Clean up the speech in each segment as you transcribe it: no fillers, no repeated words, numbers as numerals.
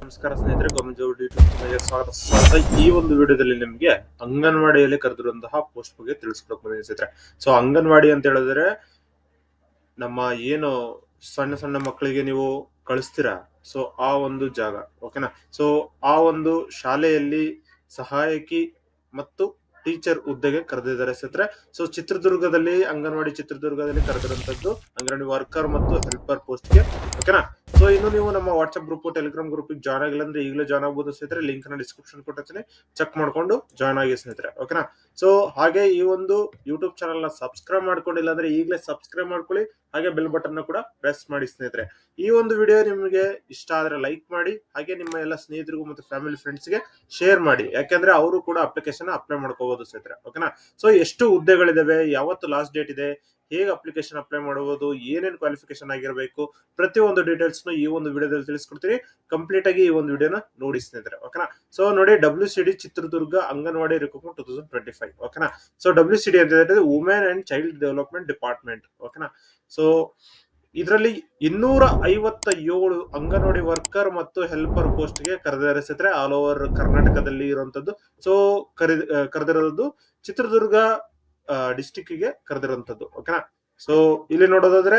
ನಮಸ್ಕಾರ ಸ್ನೇಹಿತರೆ, ಗಮನ ಯೂಟ್ಯೂಬ್ ಸ್ವಾಗತ. ಈ ಒಂದು ವಿಡಿಯೋದಲ್ಲಿ ನಿಮಗೆ ಅಂಗನವಾಡಿಯಲ್ಲಿ ಕರೆದಿರುವಂತಹ ಪೋಸ್ಟ್ ಬಗ್ಗೆ ತಿಳಿಸ್ಕೊಡಕ್ ಬಂದಿದೆ ಸ್ನೇಹಿತರೆ. ಸೊ ಅಂಗನವಾಡಿ ಅಂತ ಹೇಳಿದ್ರೆ ನಮ್ಮ ಏನು ಸಣ್ಣ ಸಣ್ಣ ಮಕ್ಕಳಿಗೆ ನೀವು ಕಳಿಸ್ತೀರಾ, ಸೊ ಆ ಒಂದು ಜಾಗ, ಓಕೆನಾ. ಸೊ ಆ ಒಂದು ಶಾಲೆಯಲ್ಲಿ ಸಹಾಯಕಿ ಮತ್ತು ಟೀಚರ್ ಹುದ್ದೆಗೆ ಕರೆದಿದ್ದಾರೆ ಸ್ನೇಹಿತರೆ. ಸೊ ಅಂಗನವಾಡಿ ಚಿತ್ರದುರ್ಗದಲ್ಲಿ ಕರೆದಿರುವಂತದ್ದು ಅಂಗನವಾಡಿ ವರ್ಕರ್ ಮತ್ತು ಹೆಲ್ಪರ್ ಪೋಸ್ಟ್ಗೆ, ಓಕೆನಾ. ಸೊ ಇನ್ನು ನೀವು ನಮ್ಮ WhatsApp group, Telegram group join ಆಗಿಲ್ಲ ಅಂದ್ರೆ ಈಗಲೇ ಜಾಯ್ನ್ ಆಗಬಹುದು ಸ್ನೇಹಿತರೆ. ಲಿಂಕ್ ನ ಡಿಸ್ಕ್ರಿಪ್ಷನ್ ಕೊಟ್ಟಿರ್ತೀನಿ, ಚೆಕ್ ಮಾಡ್ಕೊಂಡು ಜಾಯ್ನ್ ಆಗಿ ಸ್ನೇಹಿತರೆ, ಓಕೆನಾ. ಸೊ ಹಾಗೆ ಈ ಒಂದು ಯೂಟ್ಯೂಬ್ ಚಾನಲ್ ನ ಸಬ್ಸ್ಕ್ರೈಬ್ ಮಾಡ್ಕೊಂಡಿಲ್ಲ ಅಂದ್ರೆ ಈಗಲೇ ಸಬ್ಸ್ಕ್ರೈಬ್ ಮಾಡ್ಕೊಳ್ಳಿ, ಹಾಗೆ ಬೆಲ್ ಬಟನ್ ನ ಕೂಡ ಪ್ರೆಸ್ ಮಾಡಿ ಸ್ನೇಹಿತರೆ. ಈ ಒಂದು ವಿಡಿಯೋ ನಿಮಗೆ ಇಷ್ಟ ಆದ್ರೆ ಲೈಕ್ ಮಾಡಿ, ಹಾಗೆ ನಿಮ್ಮ ಎಲ್ಲ ಸ್ನೇಹಿತರಿಗೂ ಮತ್ತು ಫ್ಯಾಮಿಲಿ ಫ್ರೆಂಡ್ಸ್ ಗೆ ಶೇರ್ ಮಾಡಿ, ಯಾಕಂದ್ರೆ ಅವರು ಕೂಡ ಅಪ್ಲಿಕೇಶನ್ ಅಪ್ಲೈ ಮಾಡ್ಕೋಬಹುದು ಸ್ನೇಹಿತರೆ, ಓಕೆನಾ. ಸೊ ಎಷ್ಟು ಹುದ್ದೆಗಳಿದಾವೆ, ಯಾವತ್ತು ಲಾಸ್ಟ್ ಡೇಟ್ ಇದೆ, ಹೇಗೆ ಅಪ್ಲಿಕೇಶನ್ ಅಪ್ಲೈ ಮಾಡಬಹುದು, ಏನೇನು ಕ್ವಾಲಿಫಿಕೇಶನ್ ಆಗಿರಬೇಕು, ಪ್ರತಿಯೊಂದು ಡೀಟೇಲ್ಸ್ ಈ ಒಂದು ವಿಡಿಯೋದಲ್ಲಿ ತಿಳಿಸ್ಕೊಡ್ತೀನಿ. ಕಂಪ್ಲೀಟ್ ಆಗಿ ಈ ಒಂದು ವಿಡಿಯೋನ ನೋಡಿ ಸ್ನೇಹಿತರೆ, ಓಕೆನಾ. ಸೊ ನೋಡಿ, WCD ಚಿತ್ರದುರ್ಗ ಅಂಗನವಾಡಿ ರಿಕ್ರೂಟ್ಮೆಂಟ್ 2025, ಓಕೆನಾ. ಸೊ WCD ಅಂತ ಹೇಳಿದ್ರೆ women and child development department, ಓಕೆನಾ. ಸೊ ಇದರಲ್ಲಿ 257 ಅಂಗನವಾಡಿ ವರ್ಕರ್ ಮತ್ತು ಹೆಲ್ಪರ್ ಪೋಸ್ಟ್ ಗೆ ಕರೆದಿದ್ದಾರೆ ಸ್ನೇಹಿತರೆ, ಆಲ್ ಓವರ್ ಕರ್ನಾಟಕದಲ್ಲಿ ಇರುವಂತದ್ದು. ಸೊ ಕರೆದಿರೋದು ಚಿತ್ರದುರ್ಗ ಡಿಸ್ಟಿಕ್ ಗೆ ಕರೆದಿರುವಂತದ್ದು, ಓಕೆನಾ. ಸೊ ಇಲ್ಲಿ ನೋಡೋದಾದ್ರೆ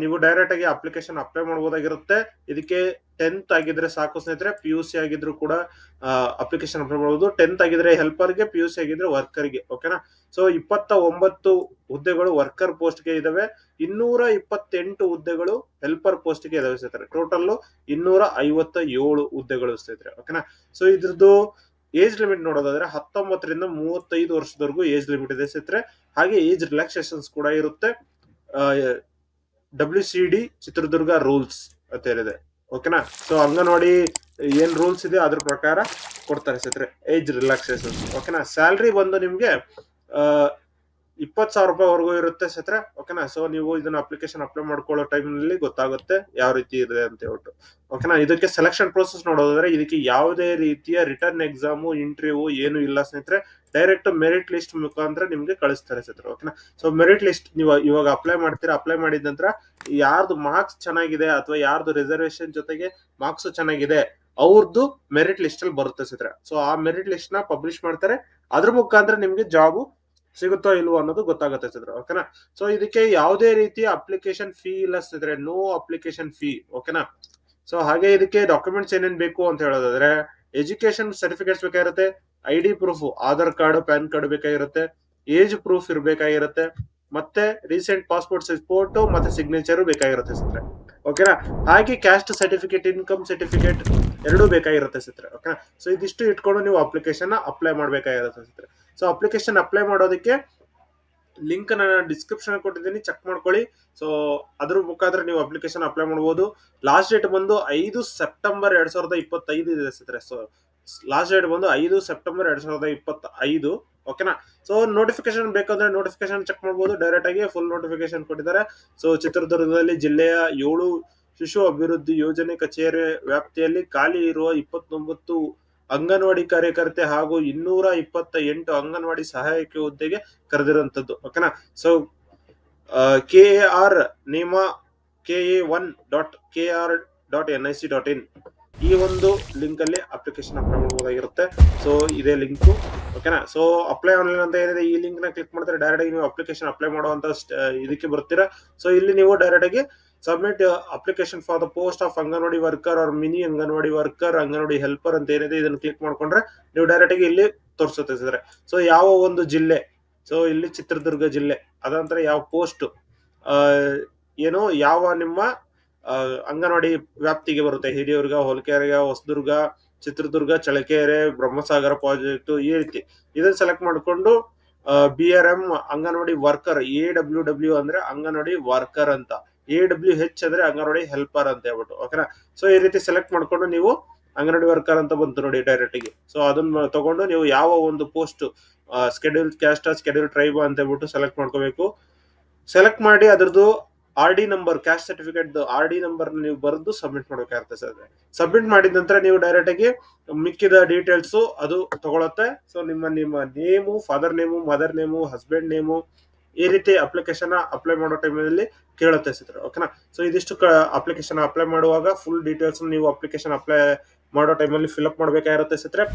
ನೀವು ಡೈರೆಕ್ಟ್ ಆಗಿ ಅಪ್ಲಿಕೇಶನ್ ಅಪ್ಲೈ ಮಾಡಬಹುದಾಗಿರುತ್ತೆ. ಇದಕ್ಕೆ 10th ಆಗಿದ್ರೆ ಸಾಕು ಸ್ನೇಹಿತರೆ, PUC ಆಗಿದ್ರು ಕೂಡ ಅಪ್ಲಿಕೇಶನ್ ಅಪ್ಲೈ ಮಾಡಬಹುದು. 10th ಆಗಿದ್ರೆ ಹೆಲ್ಪರ್ ಗೆ, PUC ಆಗಿದ್ರೆ ವರ್ಕರ್ ಗೆ, ಓಕೆನಾ. ಸೊ 29 ಹುದ್ದೆಗಳು ವರ್ಕರ್ ಪೋಸ್ಟ್ ಗೆ ಇದಾವೆ, 228 ಹುದ್ದೆಗಳು ಹೆಲ್ಪರ್ ಪೋಸ್ಟ್ ಗೆ ಇದಾವೆ ಸ್ನೇಹಿತರೆ. ಟೋಟಲ್ 257 ಹುದ್ದೆಗಳು ಸ್ನೇಹಿತರೆ, ಓಕೆನಾ. ಸೊ ಇದ್ರದ್ದು ಏಜ್ ಲಿಮಿಟ್ ನೋಡೋದಾದ್ರೆ 19 ರಿಂದ 35 ವರ್ಷದವರೆಗೂ ಏಜ್ ಲಿಮಿಟ್ ಇದೆ ಸ್ನೇಹಿತರೆ. ಹಾಗೆ ಏಜ್ ರಿಲ್ಯಾಕ್ಸೇಷನ್ಸ್ ಕೂಡ ಇರುತ್ತೆ. WCD ಚಿತ್ರದುರ್ಗ ರೂಲ್ಸ್ ಅಂತ ಹೇಳಿದೆ, ಓಕೆನಾ. ಸೊ ಅಂಗನವಾಡಿ ಏನ್ ರೂಲ್ಸ್ ಇದೆ ಅದ್ರ ಪ್ರಕಾರ ಕೊಡ್ತಾರೆ ಸ್ನೇಹಿತರೆ ಏಜ್ ರಿಲ್ಯಾಕ್ಸೇಷನ್, ಓಕೆನಾ. ಸ್ಯಾಲ್ರಿ ಬಂದು ನಿಮ್ಗೆ 20,000 ರೂಪಾಯಿವರೆಗೂ ಇರುತ್ತೆ ಸ್ನೇಹಿತರೆ, ಓಕೆನಾ. ಸೊ ನೀವು ಇದನ್ನ ಅಪ್ಲಿಕೇಶನ್ ಅಪ್ಲೈ ಮಾಡ್ಕೊಳ್ಳೋ ಟೈಮ್ ನಲ್ಲಿ ಗೊತ್ತಾಗುತ್ತೆ ಯಾವ ರೀತಿ ಇದೆ ಅಂತ ಹೇಳ್ಬಿಟ್ಟು, ಓಕೆನಾ. ಇದಕ್ಕೆ ಸೆಲೆಕ್ಷನ್ ಪ್ರೋಸೆಸ್ ನೋಡೋದಾದ್ರೆ ಇದಕ್ಕೆ ಯಾವುದೇ ರೀತಿಯ ರಿಟರ್ನ್ ಎಕ್ಸಾಮು, ಇಂಟರ್ವ್ಯೂ ಏನು ಇಲ್ಲ ಸ್ನೇಹಿತರೆ. ಡೈರೆಕ್ಟ್ ಮೆರಿಟ್ ಲಿಸ್ಟ್ ಮುಖಾಂತರ ನಿಮ್ಗೆ ಕಳಿಸ್ತಾರೆ ಸ್ನೇಹಿತರೆ, ಓಕೆನಾ. ಸೊ ಮೆರಿಟ್ ಲಿಸ್ಟ್ ನೀವು ಇವಾಗ ಅಪ್ಲೈ ಮಾಡ್ತೀರಾ, ಅಪ್ಲೈ ಮಾಡಿದ ನಂತರ ಯಾರ್ದು ಮಾರ್ಕ್ಸ್ ಚೆನ್ನಾಗಿದೆ ಅಥವಾ ಯಾರ್ದು ರಿಸರ್ವೇಶನ್ ಜೊತೆಗೆ ಮಾರ್ಕ್ಸ್ ಚೆನ್ನಾಗಿದೆ ಅವ್ರದ್ದು ಮೆರಿಟ್ ಲಿಸ್ಟ್ ಅಲ್ಲಿ ಬರುತ್ತೆ ಸ್ನೇಹಿತರೆ. ಸೊ ಆ ಮೆರಿಟ್ ಲಿಸ್ಟ್ ನ ಪಬ್ಲಿಷ್ ಮಾಡ್ತಾರೆ, ಅದ್ರ ಮುಖಾಂತರ ನಿಮ್ಗೆ ಜಾಬ್ ಸಿಗುತ್ತೋ ಇಲ್ವೋ ಅನ್ನೋದು ಗೊತ್ತಾಗುತ್ತೆ ಸ್ನೇಹಿತರೆ, ಓಕೆನಾ. ಸೊ ಇದಕ್ಕೆ ಯಾವುದೇ ರೀತಿಯ ಅಪ್ಲಿಕೇಶನ್ ಫೀ ಇಲ್ಲ ಸ್ನೇಹಿತರೆ, ನೋ ಅಪ್ಲಿಕೇಶನ್ ಫೀ, ಓಕೆನಾ. ಸೊ ಹಾಗೆ ಇದಕ್ಕೆ ಡಾಕ್ಯುಮೆಂಟ್ಸ್ ಏನೇನ್ ಬೇಕು ಅಂತ ಹೇಳೋದಾದ್ರೆ ಎಜುಕೇಶನ್ ಸರ್ಟಿಫಿಕೇಟ್ಸ್ ಬೇಕಾಗಿರುತ್ತೆ, ID proof, Aadhaar card, PAN card ಬೇಕಾಗಿರುತ್ತೆ, ಏಜ್ ಪ್ರೂಫ್ ಇರಬೇಕಾಗಿರುತ್ತೆ, ಮತ್ತೆ ರೀಸೆಂಟ್ ಪಾಸ್ಪೋರ್ಟ್ ಸೈಜ್ ಫೋಟೋ ಮತ್ತೆ ಸಿಗ್ನೇಚರ್ ಬೇಕಾಗಿರುತ್ತೆ ಸ್ನೇಹಿತರೆ, ಓಕೆನಾ. ಹಾಗೆ ಕ್ಯಾಸ್ಟ್ ಸರ್ಟಿಫಿಕೇಟ್, ಇನ್ಕಮ್ ಸರ್ಟಿಫಿಕೇಟ್ ಎರಡೂ ಬೇಕಾಗಿರುತ್ತೆ ಸ್ನೇಹಿತರೆ, ಓಕೆನಾ. ಸೊ ಇದಿಷ್ಟು ಇಟ್ಕೊಂಡು ನೀವು ಅಪ್ಲಿಕೇಶನ್ ಅಪ್ಲೈ ಮಾಡ್ಬೇಕಾಗಿರುತ್ತೆ ಸ್ನೇಹಿತರೆ. ಸೊ ಅಪ್ಲಿಕೇಶನ್ ಅಪ್ಲೈ ಮಾಡೋದಕ್ಕೆ ಲಿಂಕ್ ನಾನು ಡಿಸ್ಕ್ರಿಪ್ಷನ್ ಕೊಟ್ಟಿದ್ದೀನಿ, ಚೆಕ್ ಮಾಡ್ಕೊಳ್ಳಿ. ಸೊ ಅದ್ರ ಮುಖಾಂತರ ನೀವು ಅಪ್ಲಿಕೇಶನ್ ಅಪ್ಲೈ ಮಾಡಬಹುದು. ಲಾಸ್ಟ್ ಡೇಟ್ ಬಂದು 5 ಸೆಪ್ಟೆಂಬರ್ 2025 ಇದೆ ಸ್ನೇಹಿತರೆ. ಸೊ ಲಾಸ್ಟ್ ಡೇಟ್ ಬಂದು 5 ಸೆಪ್ಟೆಂಬರ್ 2025, ಓಕೆನಾ. ಸೊ ನೋಟಿಫಿಕೇಶನ್ ಬೇಕಂದ್ರೆ ನೋಟಿಫಿಕೇಶನ್ ಚೆಕ್ ಮಾಡಬಹುದು, ಡೈರೆಕ್ಟ್ ಆಗಿ ಫುಲ್ ನೋಟಿಫಿಕೇಶನ್ ಕೊಟ್ಟಿದ್ದಾರೆ. ಸೊ ಚಿತ್ರದುರ್ಗದಲ್ಲಿ ಜಿಲ್ಲೆಯ 7 ಶಿಶು ಅಭಿವೃದ್ಧಿ ಯೋಜನೆ ಕಚೇರಿ ವ್ಯಾಪ್ತಿಯಲ್ಲಿ ಖಾಲಿ ಇರುವ 29 ಅಂಗನವಾಡಿ ಕಾರ್ಯಕರ್ತೆ ಹಾಗೂ 228 ಅಂಗನವಾಡಿ ಸಹಾಯಕಿ ಹುದ್ದೆಗೆ ಕರೆದಿರುವಂತದ್ದು, ಓಕೆನಾ. ಸೊ KAR ನೇಮ KA1.KR.NIC.in ಈ ಒಂದು ಲಿಂಕ್ ಅಲ್ಲಿ ಅಪ್ಲಿಕೇಶನ್ ಅಪ್ಲೈ ಮಾಡಬಹುದಾಗಿರುತ್ತೆ. ಸೊ ಇದೇ ಲಿಂಕ್, ಓಕೆನಾ. ಸೊ ಅಪ್ಲೈ ಆನ್ಲೈನ್ ಅಂತ ಏನಿದೆ, ಈ ಲಿಂಕ್ ನ ಕ್ಲಿಕ್ ಮಾಡಿದ್ರೆ ಡೈರೆಕ್ಟ್ ಆಗಿ ನೀವು ಅಪ್ಲಿಕೇಶನ್ ಅಪ್ಲೈ ಮಾಡುವಂತ ಇದಕ್ಕೆ ಬರ್ತೀರಾ. ಸೊ ಇಲ್ಲಿ ನೀವು ಡೈರೆಕ್ಟ್ ಆಗಿ submit application for the post of anganwadi worker or mini anganwadi worker, anganwadi helper ಅಂತ ಏನಿದೆ ಇದನ್ನ ಕ್ಲಿಕ್ ಮಾಡ್ಕೊಂಡ್ರೆ ನೀವು ಡೈರೆಕ್ಟ್ ಆಗಿ ಇಲ್ಲಿ ತೋರಿಸುತ್ತೆ. ಸೊ ಯಾವ ಒಂದು ಜಿಲ್ಲೆ, ಸೊ ಇಲ್ಲಿ ಚಿತ್ರದುರ್ಗ ಜಿಲ್ಲೆ, ಅದಂತರ ಯಾವ ಪೋಸ್ಟ್ ಏನು ಯಾವ ನಿಮ್ಮ ಅಂಗನವಾಡಿ ವ್ಯಾಪ್ತಿಗೆ ಬರುತ್ತೆ, ಹಿರಿಯೂರ್ಗ, ಹೋಲ್ಕೆರೆಗ, ಹೊಸದುರ್ಗ, ಚಿತ್ರದುರ್ಗ, ಚಳ್ಳಕೆರೆ, ಬ್ರಹ್ಮಸಾಗರ ಪ್ರಾಜೆಕ್ಟ್, ಈ ರೀತಿ ಇದನ್ನ ಸೆಲೆಕ್ಟ್ ಮಾಡ್ಕೊಂಡು BRM ಅಂಗನವಾಡಿ ವರ್ಕರ್, AWW ಅಂದ್ರೆ ಅಂಗನವಾಡಿ ವರ್ಕರ್ ಅಂತ, AWH ಅಂದ್ರೆ ಅಂಗನವಾಡಿ ಹೆಲ್ಪರ್ ಅಂತ ಹೇಳ್ಬಿಟ್ಟು, ಓಕೆನಾ. ಸೊ ಈ ರೀತಿ ಸೆಲೆಕ್ಟ್ ಮಾಡ್ಕೊಂಡು ನೀವು ಅಂಗನವಾಡಿ ವರ್ಕರ್ ಅಂತ ಬಂತು ನೋಡಿ ಡೈರೆಕ್ಟ್ ಆಗಿ. ಸೊ ಅದನ್ನ ತಗೊಂಡು ನೀವು ಯಾವ ಒಂದು post schedule caste, schedule tribe ಅಂತ ಹೇಳ್ಬಿಟ್ಟು ಸೆಲೆಕ್ಟ್ ಮಾಡ್ಕೋಬೇಕು. ಸೆಲೆಕ್ಟ್ ಮಾಡಿ ಅದ್ರದ್ದು RD number, caste certificate RD number ನೀವು ಬರೆದು ಸಬ್ಮಿಟ್ ಮಾಡ್ಬೇಕಾಗುತ್ತೆ ಸರ್. ಸಬ್ಮಿಟ್ ಮಾಡಿದ ನಂತರ ನೀವು ಡೈರೆಕ್ಟ್ ಆಗಿ ಮಿಕ್ಕಿದ ಡೀಟೇಲ್ಸ್ ಅದು ತಗೊಳತ್ತೆ. ಸೊ ನಿಮ್ಮ name, father name, mother name, husband name, ಈ ರೀತಿ ಅಪ್ಲಿಕೇಶನ್ ಅಪ್ಲೈ ಮಾಡೋ ಟೈಮಲ್ಲಿ ಕೇಳುತ್ತೆ ಸ್ನೇಹಿತರೆ. ಓಕೆನಾ. ಸೊ ಇದಿಷ್ಟು ಅಪ್ಲಿಕೇಶನ್ ಅಪ್ಲೈ ಮಾಡುವಾಗ ಫುಲ್ ಡೀಟೇಲ್ಸ್ ನೀವು ಅಪ್ಲಿಕೇಶನ್ ಅಪ್ಲೈ ಮಾಡೋ ಟೈಮಲ್ಲಿ ಫಿಲ್ಅಪ್ ಮಾಡ್ಬೇಕಾಗಿರುತ್ತೆ ಸ್ನೇಹಿತರೆ.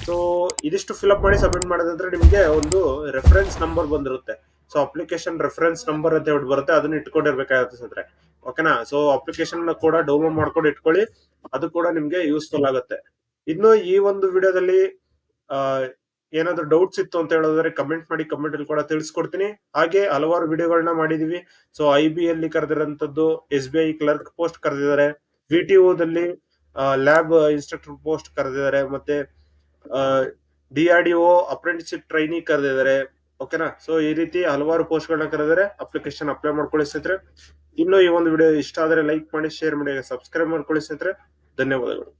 ಸೊ ಇದಿಷ್ಟು ಫಿಲ್ಅಪ್ ಮಾಡಿ ಸಬ್ಮಿಟ್ ಮಾಡೋದಂದ್ರೆ ನಿಮಗೆ ಒಂದು ರೆಫರೆನ್ಸ್ ನಂಬರ್ ಬಂದಿರುತ್ತೆ. ಸೊ ಅಪ್ಲಿಕೇಶನ್ ರೆಫರೆನ್ಸ್ ನಂಬರ್ ಅಂತ ಹೇಳಿ ಬರುತ್ತೆ, ಅದನ್ನ ಇಟ್ಕೊಂಡಿರ್ಬೇಕಾಗುತ್ತೆ ಸ್ನೇಹಿತರೆ. ಓಕೆನಾ. ಸೊ ಅಪ್ಲಿಕೇಶನ್ ಕೂಡ ಡೌನ್ಲೋಡ್ ಮಾಡ್ಕೊಂಡು ಇಟ್ಕೊಳ್ಳಿ, ಅದು ಕೂಡ ನಿಮ್ಗೆ ಯೂಸ್ಫುಲ್ ಆಗುತ್ತೆ. ಇನ್ನು ಈ ಒಂದು ವಿಡಿಯೋದಲ್ಲಿ ಆ ಏನಾದ್ರು ಡೌಟ್ಸ್ ಇತ್ತು ಅಂತ ಹೇಳಿದ್ರೆ ಕಮೆಂಟ್ ಮಾಡಿ, ಕಮೆಂಟ್ ಅಲ್ಲಿ ಕೂಡ ತಿಳಿಸ್ಕೊಡ್ತೀನಿ. ಹಾಗೆ ಹಲವಾರು ವಿಡಿಯೋಗಳನ್ನ ಮಾಡಿದೀವಿ. ಸೊ IB ಅಲ್ಲಿ ಕರೆದಿರೋಂಥದ್ದು, SBI ಕ್ಲರ್ಕ್ ಪೋಸ್ಟ್ ಕರೆದಿದ್ದಾರೆ, VTO ದಲ್ಲಿ ಲ್ಯಾಬ್ ಇನ್ಸ್ಟ್ರಕ್ಟರ್ ಪೋಸ್ಟ್ ಕರೆದಿದ್ದಾರೆ, ಮತ್ತೆ DRDO ಅಪ್ರೆಂಟಿಸ್ಶಿಪ್ ಟ್ರೈನಿ ಕರೆದಿದ್ದಾರೆ. ಓಕೆನಾ. ಸೊ ಈ ರೀತಿ ಹಲವಾರು ಪೋಸ್ಟ್ ಗಳನ್ನ ಕರೆದಿದ್ದಾರೆ. ಅಪ್ಲಿಕೇಶನ್ ಅಪ್ಲೈ ಮಾಡ್ಕೊಳ್ಳಿ ಸ್ನೇಹಿತರೆ. ಇನ್ನು ಈ ಒಂದು ವಿಡಿಯೋ ಇಷ್ಟ ಆದ್ರೆ ಲೈಕ್ ಮಾಡಿ, ಶೇರ್ ಮಾಡಿ, ಸಬ್ಸ್ಕ್ರೈಬ್ ಮಾಡ್ಕೊಳ್ಳಿ ಸ್ನೇಹಿತರೆ. ಧನ್ಯವಾದಗಳು.